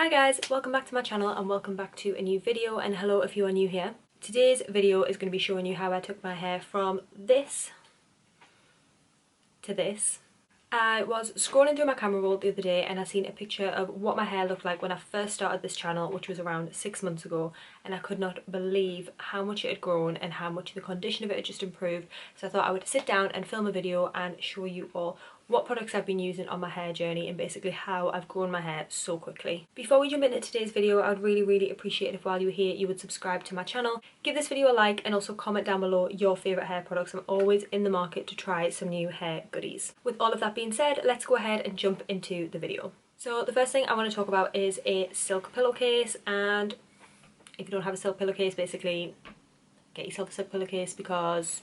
Hi guys, welcome back to my channel and welcome back to a new video, and hello if you are new here. Today's video is going to be showing you how I took my hair from this to this. I was scrolling through my camera roll the other day and I seen a picture of what my hair looked like when I first started this channel, which was around 6 months ago, and I could not believe how much it had grown and how much the condition of it had just improved. So I thought I would sit down and film a video and show you all what products I've been using on my hair journey and basically how I've grown my hair so quickly. Before we jump into today's video, I would really appreciate it if while you're here you would subscribe to my channel, give this video a like, and also comment down below your favourite hair products. I'm always in the market to try some new hair goodies. With all of that being said, let's go ahead and jump into the video. So the first thing I want to talk about is a silk pillowcase, and if you don't have a silk pillowcase, basically get yourself a silk pillowcase because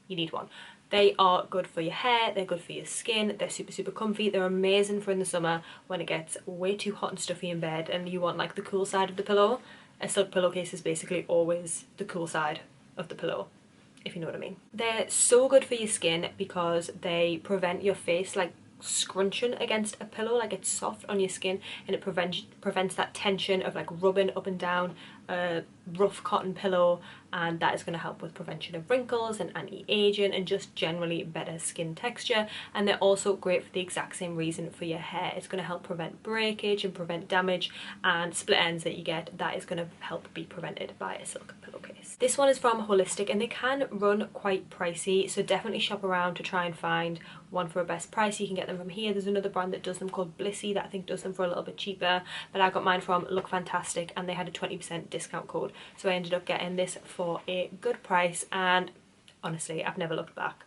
you need one. They are good for your hair, they're good for your skin, they're super comfy, they're amazing for in the summer when it gets way too hot and stuffy in bed and you want like the cool side of the pillow. A silk pillowcase is basically always the cool side of the pillow, if you know what I mean. They're so good for your skin because they prevent your face like scrunching against a pillow, like it's soft on your skin, and it prevents that tension of like rubbing up and down a rough cotton pillow, and that is going to help with prevention of wrinkles and anti-aging and just generally better skin texture. And they're also great for the exact same reason for your hair. It's going to help prevent breakage and prevent damage and split ends that you get. That is going to help be prevented by a silk pillowcase. This one is from Holistic and they can run quite pricey, so definitely shop around to try and find one for a best price. You can get them from here. There's another brand that does them called Blissy that I think does them for a little bit cheaper, but I got mine from Look Fantastic and they had a 20% discount code, so I ended up getting this for a good price, and honestly I've never looked back.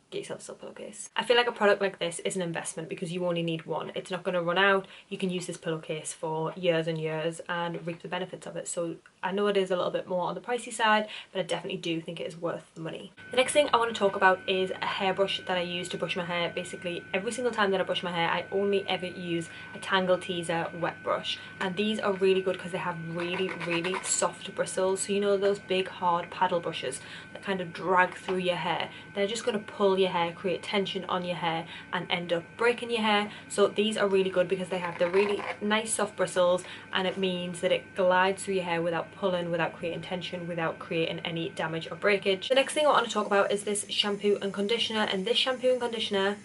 Get yourself a silk pillowcase. I feel like a product like this is an investment because you only need one. It's not going to run out. You can use this pillowcase for years and years and reap the benefits of it. So I know it is a little bit more on the pricey side, but I definitely do think it is worth the money. The next thing I want to talk about is a hairbrush that I use to brush my hair. Basically every single time that I brush my hair I only ever use a Tangle Teezer wet brush, and these are really good because they have really soft bristles. So you know those big hard paddle brushes that kind of drag through your hair? They're just going to pull your hair, create tension on your hair and end up breaking your hair. So these are really good because they have the really nice soft bristles, and it means that it glides through your hair without pulling, without creating tension, without creating any damage or breakage. The next thing I want to talk about is this shampoo and conditioner, and this shampoo and conditioner,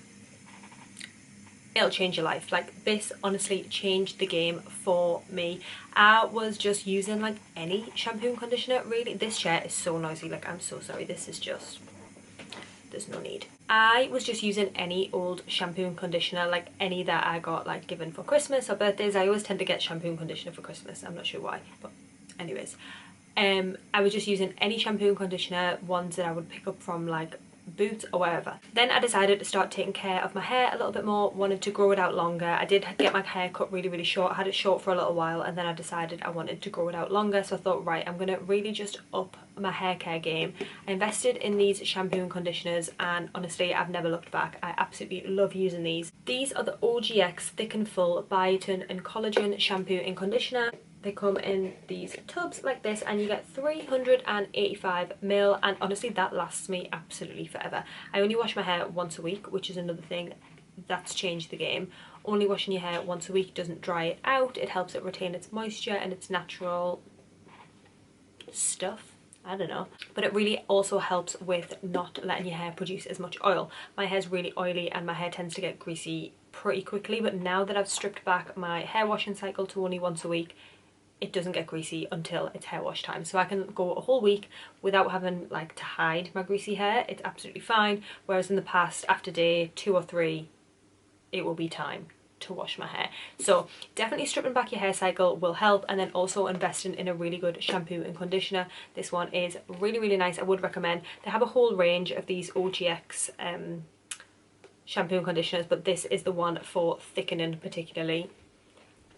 it'll change your life. Like this honestly changed the game for me. I was just using like any shampoo and conditioner really. This chair is so noisy, like I'm so sorry. This is just, there's no need. I was just using any old shampoo and conditioner, like any that I got like given for Christmas or birthdays. I always tend to get shampoo and conditioner for Christmas, I'm not sure why, but anyways. I was just using any shampoo and conditioner, ones that I would pick up from like Boots or wherever. Then I decided to start taking care of my hair a little bit more, wanted to grow it out longer. I did get my hair cut really short. I had it short for a little while and then I decided I wanted to grow it out longer, so I thought, right, I'm gonna really just up my hair care game. I invested in these shampoo and conditioners and honestly I've never looked back. I absolutely love using these. These are the Ogx Thick and Full Biotin and Collagen shampoo and conditioner. They come in these tubs like this and you get 385 ml, and honestly that lasts me absolutely forever. I only wash my hair once a week, which is another thing that's changed the game. Only washing your hair once a week doesn't dry it out, it helps it retain its moisture and its natural stuff. I don't know, but it really also helps with not letting your hair produce as much oil. My hair's really oily and my hair tends to get greasy pretty quickly, but now that I've stripped back my hair washing cycle to only once a week, it doesn't get greasy until it's hair wash time. So I can go a whole week without having like to hide my greasy hair. It's absolutely fine. Whereas in the past, after day 2 or 3, it will be time to wash my hair. So definitely stripping back your hair cycle will help, and then also investing in a really good shampoo and conditioner. This one is really nice. I would recommend. They have a whole range of these Ogx shampoo and conditioners, but this is the one for thickening particularly.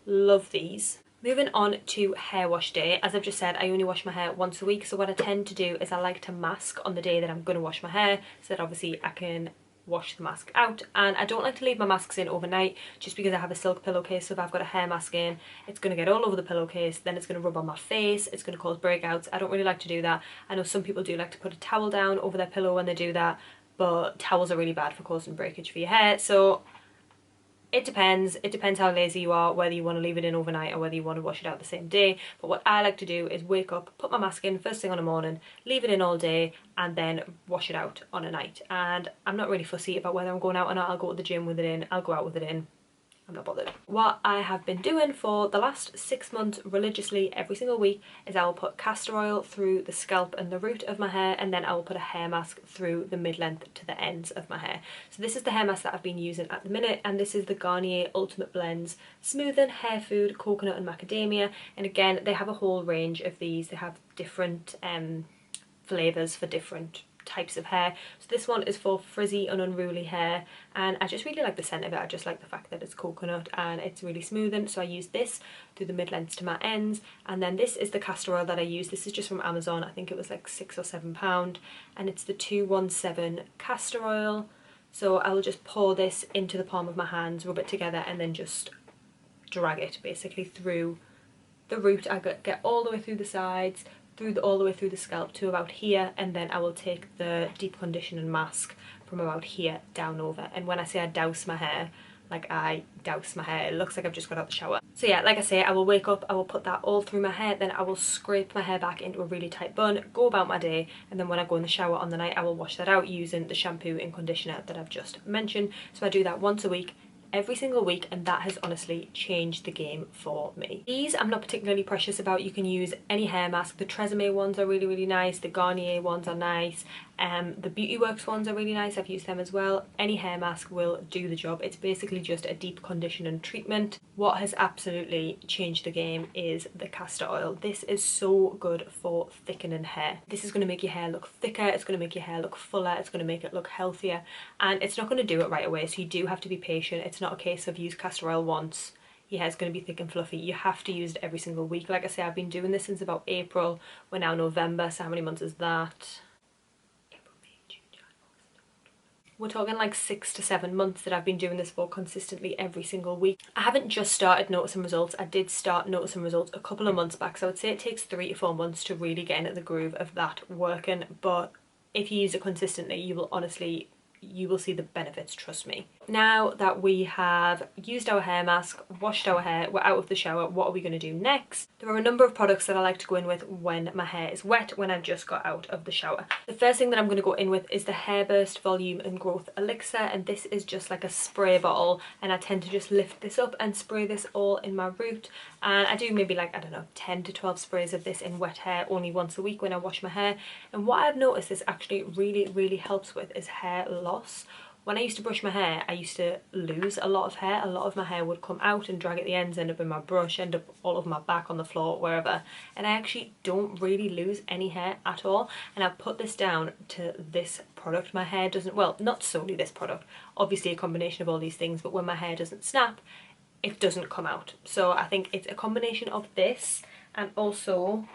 Love these. Moving on to hair wash day. As I've just said, I only wash my hair once a week, so what I tend to do is I like to mask on the day that I'm going to wash my hair so that obviously I can wash the mask out. And I don't like to leave my masks in overnight just because I have a silk pillowcase, so if I've got a hair mask in, it's going to get all over the pillowcase, then it's going to rub on my face, it's going to cause breakouts. I don't really like to do that. I know some people do like to put a towel down over their pillow when they do that, but towels are really bad for causing breakage for your hair, so It depends how lazy you are, whether you want to leave it in overnight or whether you want to wash it out the same day. But what I like to do is wake up, put my mask in first thing on the morning, leave it in all day, and then wash it out on a night. And I'm not really fussy about whether I'm going out or not. I'll go to the gym with it in, I'll go out with it in. I'm not bothered. What I have been doing for the last 6 months religiously every single week is I will put castor oil through the scalp and the root of my hair, and then I will put a hair mask through the mid-length to the ends of my hair. So this is the hair mask that I've been using at the minute, and this is the Garnier Ultimate Blends Smoothing Hair Food Coconut and Macadamia. And again, they have a whole range of these. They have different flavours for different types of hair. So this one is for frizzy and unruly hair, and I just really like the scent of it. I just like the fact that it's coconut and it's really smoothing, so I use this through the mid-lengths to my ends. And then this is the castor oil that I use. This is just from Amazon. I think it was like £6 or £7, and it's the 217 castor oil. So I will just pour this into the palm of my hands, rub it together, and then just drag it basically through the root. I get all the way through the sides, all the way through the scalp to about here, and then I will take the deep conditioning mask from about here down over. And when I say I douse my hair, like I douse my hair, it looks like I've just got out the shower. So yeah, like I say, I will wake up, I will put that all through my hair, then I will scrape my hair back into a really tight bun, go about my day, and then when I go in the shower on the night, I will wash that out using the shampoo and conditioner that I've just mentioned. So I do that once a week, every single week, and that has honestly changed the game for me. These I'm not particularly precious about. You can use any hair mask. The Tresemme ones are really nice, the Garnier ones are nice, the Beauty Works ones are really nice. I've used them as well. Any hair mask will do the job. It's basically just a deep conditioning treatment. What has absolutely changed the game is the castor oil. This is so good for thickening hair. This is going to make your hair look thicker, it's going to make your hair look fuller, it's going to make it look healthier, and it's not going to do it right away, so you do have to be patient. It's not a case of use castor oil once, your hair's going to be thick and fluffy. You have to use it every single week. Like I say, I've been doing this since about April. We're now November, so how many months is that? We're talking like 6 to 7 months that I've been doing this for consistently every single week. I haven't just started noticing results. I did start noticing results a couple of months back, so I would say it takes 3 to 4 months to really get into the groove of that working. But if you use it consistently, you will see the benefits, trust me. Now that we have used our hair mask, washed our hair, we're out of the shower, what are we going to do next? There are a number of products that I like to go in with when my hair is wet, when I've just got out of the shower. The first thing that I'm going to go in with is the Hairburst Volume and Growth Elixir, and this is just like a spray bottle, and I tend to just lift this up and spray this all in my root. And I do maybe like, I don't know, 10 to 12 sprays of this in wet hair only once a week when I wash my hair. And what I've noticed this actually really helps with is hair loss. When I used to brush my hair, I used to lose a lot of hair. A lot of my hair would come out and drag at the ends, end up in my brush, end up all over my back, on the floor, wherever. And I actually don't really lose any hair at all. And I've put this down to this product. My hair doesn't, well, not solely this product, obviously a combination of all these things, but when my hair doesn't snap, it doesn't come out. So I think it's a combination of this and also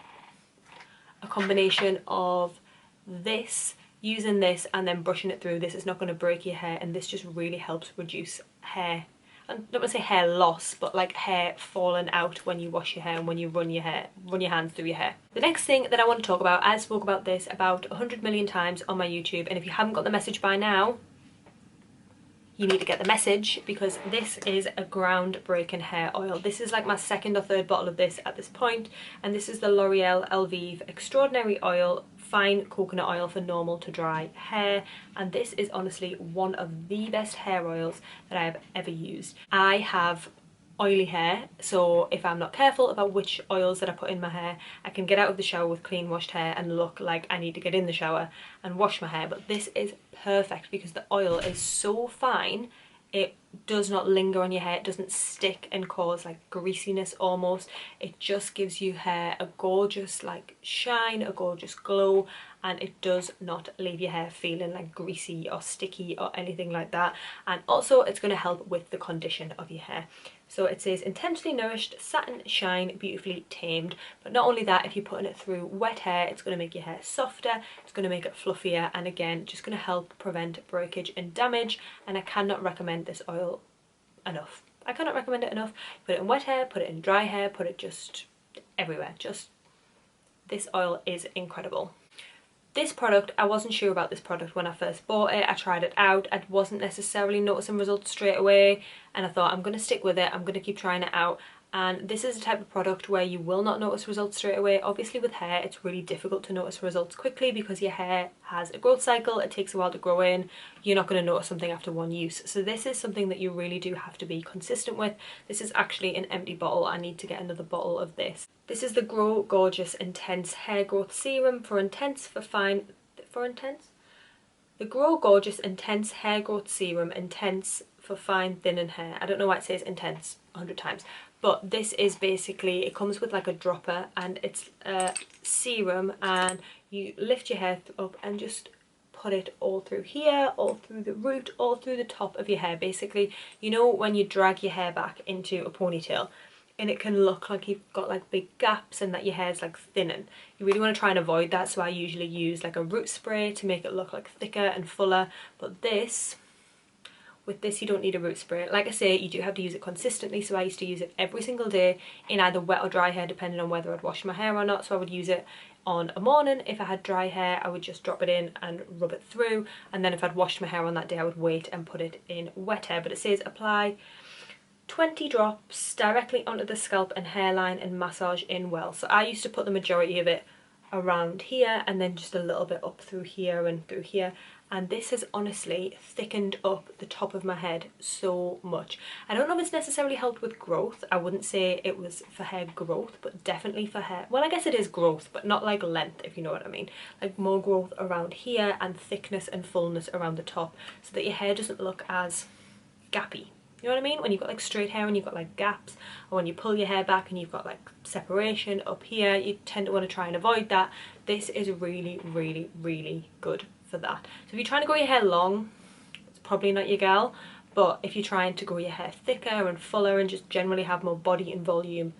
a combination of this, using this and then brushing it through. This is not going to break your hair, and this just really helps reduce hair. I don't want to say hair loss, but like hair falling out when you wash your hair and when you run your hands through your hair. The next thing that I want to talk about, I spoke about this about 100 million times on my YouTube, and if you haven't got the message by now, you need to get the message, because this is a groundbreaking hair oil. This is like my second or third bottle of this at this point, and this is the L'Oreal Elvive Extraordinary Oil Fine Coconut Oil for normal to dry hair, and this is honestly one of the best hair oils that I have ever used. I have oily hair, so if I'm not careful about which oils that I put in my hair, I can get out of the shower with clean washed hair and look like I need to get in the shower and wash my hair. But this is perfect because the oil is so fine, it does not linger on your hair, it doesn't stick and cause like greasiness almost. It just gives you hair a gorgeous like shine, a gorgeous glow, and it does not leave your hair feeling like greasy or sticky or anything like that. And also it's going to help with the condition of your hair. So it says intentionally nourished, satin shine, beautifully tamed. But not only that, if you're putting it through wet hair, it's going to make your hair softer, it's going to make it fluffier, and again, just going to help prevent breakage and damage. And I cannot recommend this oil enough. I cannot recommend it enough. Put it in wet hair, put it in dry hair, put it just everywhere. Just, this oil is incredible. This product, I wasn't sure about this product when I first bought it. I tried it out. I wasn't necessarily noticing results straight away, and I thought I'm going to stick with it. I'm going to keep trying it out. And this is a type of product where you will not notice results straight away. Obviously with hair, it's really difficult to notice results quickly because your hair has a growth cycle. It takes a while to grow in. You're not going to notice something after one use. So this is something that you really do have to be consistent with. This is actually an empty bottle. I need to get another bottle of this. This is the Grow Gorgeous Intense Hair Growth Serum The Grow Gorgeous Intense Hair Growth Serum, intense for fine thinning hair. I don't know why it says intense 100 times. But this is basically, it comes with like a dropper, and it's a serum, and you lift your hair up and just put it all through here, all through the root, all through the top of your hair. Basically, you know when you drag your hair back into a ponytail and it can look like you've got like big gaps and that your hair's like thinning. You really want to try and avoid that, so I usually use like a root spray to make it look like thicker and fuller. But with this you don't need a root spray. Like I say, you do have to use it consistently, so I used to use it every single day in either wet or dry hair depending on whether I'd washed my hair or not. So I would use it on a morning. If I had dry hair, I would just drop it in and rub it through, and then if I'd washed my hair on that day, I would wait and put it in wet hair. But it says apply 20 drops directly onto the scalp and hairline and massage in well. So I used to put the majority of it around here and then just a little bit up through here and through here, and this has honestly thickened up the top of my head so much. I don't know if it's necessarily helped with growth. I wouldn't say it was for hair growth, but definitely for hair, well, I guess it is growth, but not like length, if you know what I mean. Like more growth around here and thickness and fullness around the top, so that your hair doesn't look as gappy. You know what I mean? When you've got like straight hair and you've got like gaps, or when you pull your hair back and you've got like separation up here, you tend to want to try and avoid that. This is really, really, really good for that. So if you're trying to grow your hair long, it's probably not your gal, but if you're trying to grow your hair thicker and fuller and just generally have more body and volume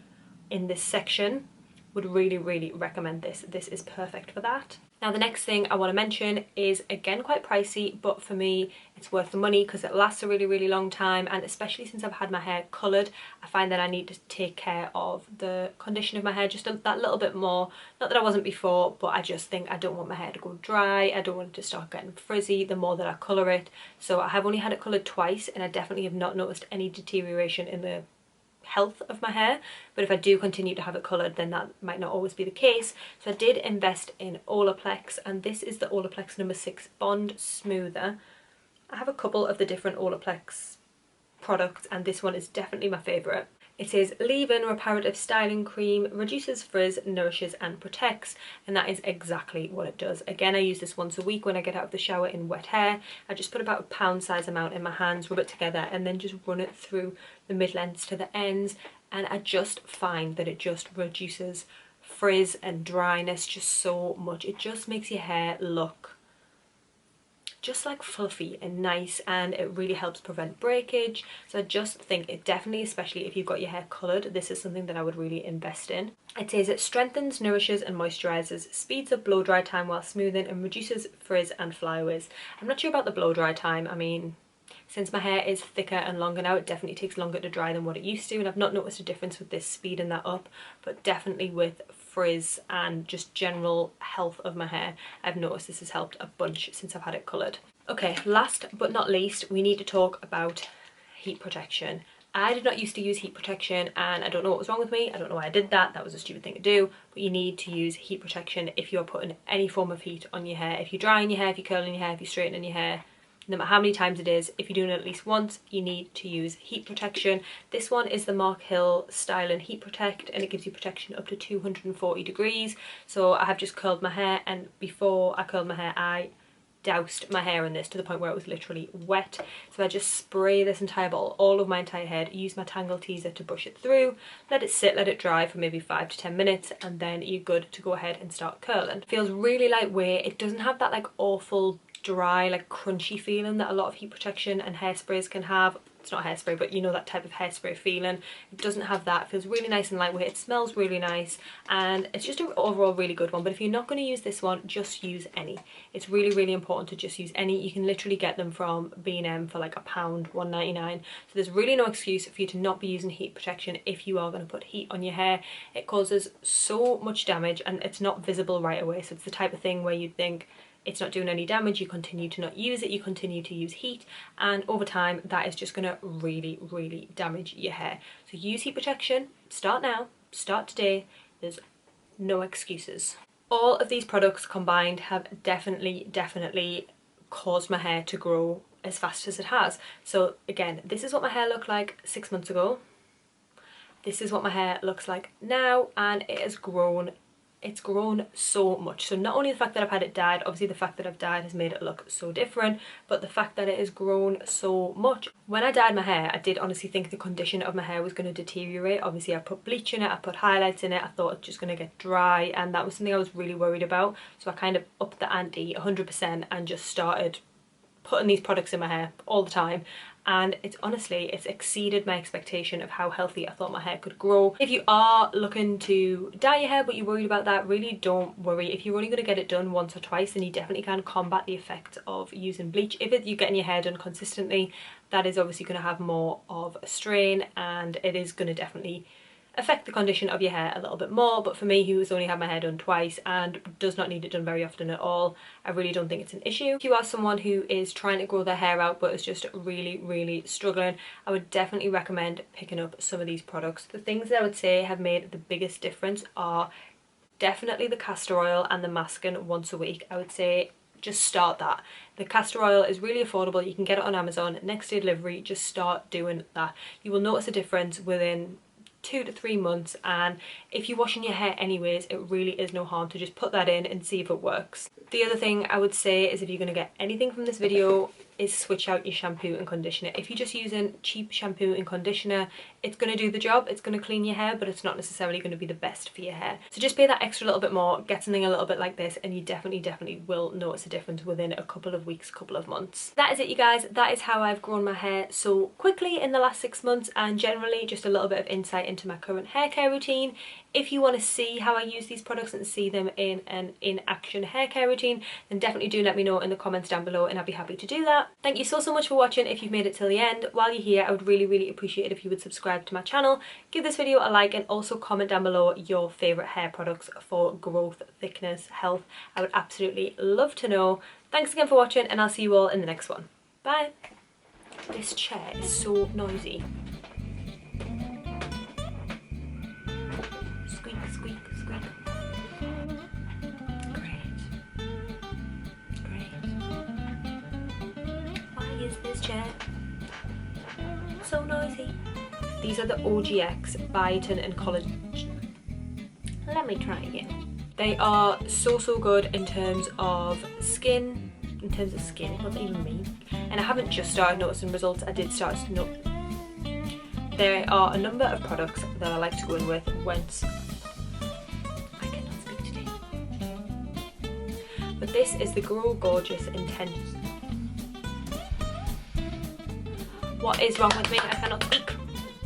in this section, would really, really recommend this. This is perfect for that. Now the next thing I want to mention is again quite pricey, but for me it's worth the money because it lasts a really, really long time, and especially since I've had my hair coloured, I find that I need to take care of the condition of my hair just that little bit more. Not that I wasn't before, but I just think I don't want my hair to go dry. I don't want it to start getting frizzy the more that I colour it. So I have only had it coloured twice, and I definitely have not noticed any deterioration in the health of my hair, but if I do continue to have it coloured, then that might not always be the case. So I did invest in Olaplex, and this is the Olaplex number 6 Bond Smoother. I have a couple of the different Olaplex products, and this one is definitely my favourite. It says leave-in reparative styling cream, reduces frizz, nourishes and protects, and that is exactly what it does. Again, I use this once a week when I get out of the shower in wet hair. I just put about a pound size amount in my hands, rub it together, and then just run it through the mid-lengths to the ends, and I just find that it just reduces frizz and dryness just so much. It just makes your hair look just like fluffy and nice, and it really helps prevent breakage. So I just think it definitely, especially if you've got your hair coloured, this is something that I would really invest in. It says it strengthens, nourishes and moisturises, speeds up blow dry time while smoothing, and reduces frizz and flyaways. I'm not sure about the blow dry time. I mean, since my hair is thicker and longer now, it definitely takes longer to dry than what it used to, and I've not noticed a difference with this speeding that up, but definitely with frizz and just general health of my hair, I've noticed this has helped a bunch since I've had it coloured. Okay, last but not least, we need to talk about heat protection. I did not used to use heat protection, and I don't know what was wrong with me. I don't know why I did that. That was a stupid thing to do, but you need to use heat protection if you're putting any form of heat on your hair. If you're drying your hair, if you're curling your hair, if you're straightening your hair, no matter how many times it is, if you're doing it at least once, you need to use heat protection. This one is the Mark Hill Styling Heat Protect, and it gives you protection up to 240 degrees. So I have just curled my hair, and before I curled my hair, I doused my hair in this to the point where it was literally wet. So I just spray this entire bottle all over my entire head, use my Tangle Teaser to brush it through, let it sit, let it dry for maybe 5 to 10 minutes, and then you're good to go ahead and start curling. It feels really lightweight. It doesn't have that like awful dry, like crunchy feeling that a lot of heat protection and hairsprays can have. it's not hairspray, but you know that type of hairspray feeling. It doesn't have that. It feels really nice and lightweight. It smells really nice, and it's just an overall really good one. But if you're not going to use this one, just use any. It's really, really important to just use any. You can literally get them from B&M for like £1, £1.99. So there's really no excuse for you to not be using heat protection if you are going to put heat on your hair. It causes so much damage and it's not visible right away. So it's the type of thing where you'd think it's not doing any damage, you continue to not use it, you continue to use heat, and over time that is just going to really, really damage your hair. So use heat protection. Start now, start today. There's no excuses. All of these products combined have definitely caused my hair to grow as fast as it has. So again, this is what my hair looked like 6 months ago. This is what my hair looks like now, and it has grown. It's grown so much. So not only the fact that I've had it dyed, obviously the fact that I've dyed has made it look so different, but the fact that it has grown so much. When I dyed my hair, I did honestly think the condition of my hair was going to deteriorate. Obviously I put bleach in it, I put highlights in it, I thought it's just going to get dry, and that was something I was really worried about. So I kind of upped the ante 100% and just started putting these products in my hair all the time, and it's exceeded my expectation of how healthy I thought my hair could grow. If you are looking to dye your hair but you're worried about that, really don't worry. If you're only going to get it done once or twice, then you definitely can combat the effect of using bleach. If you're getting your hair done consistently, that is obviously going to have more of a strain, and it is going to definitely affect the condition of your hair a little bit more. But for me, who has only had my hair done twice and does not need it done very often at all, I really don't think it's an issue. If you are someone who is trying to grow their hair out but is just really, really struggling, I would definitely recommend picking up some of these products. The things that I would say have made the biggest difference are definitely the castor oil and the masking once a week. I would say just start that. The castor oil is really affordable. You can get it on Amazon, next day delivery. Just start doing that. You will notice a difference within 2 to 3 months, and if you're washing your hair anyways, it really is no harm to just put that in and see if it works. The other thing I would say is, if you're going to get anything from this video, is switch out your shampoo and conditioner. If you're just using cheap shampoo and conditioner, it's going to do the job, it's going to clean your hair, but it's not necessarily going to be the best for your hair. So just pay that extra little bit more, get something a little bit like this, and you definitely will notice a difference within a couple of weeks, couple of months. That is it, you guys. That is how I've grown my hair so quickly in the last 6 months, and generally just a little bit of insight into my current hair care routine. If you want to see how I use these products and see them in an in-action hair care routine, then definitely do let me know in the comments down below, and I'd be happy to do that. Thank you so much for watching. If you've made it till the end, while you're here, I would really appreciate it if you would subscribe to my channel, give this video a like, and also comment down below your favourite hair products for growth, thickness, health. I would absolutely love to know. Thanks again for watching, and I'll see you all in the next one. Bye! This chair is so noisy. Squeak, squeak, squeak. Is this chair so noisy? These are the Ogx Biotin and Collagen. Let me try again. They are so good in terms of skin. What does that even mean? And I haven't just started noticing results, I did start to know. There are a number of products that I like to go in with once. I cannot speak today. But this is the Grow Gorgeous Intense. What is wrong with me? I cannot speak.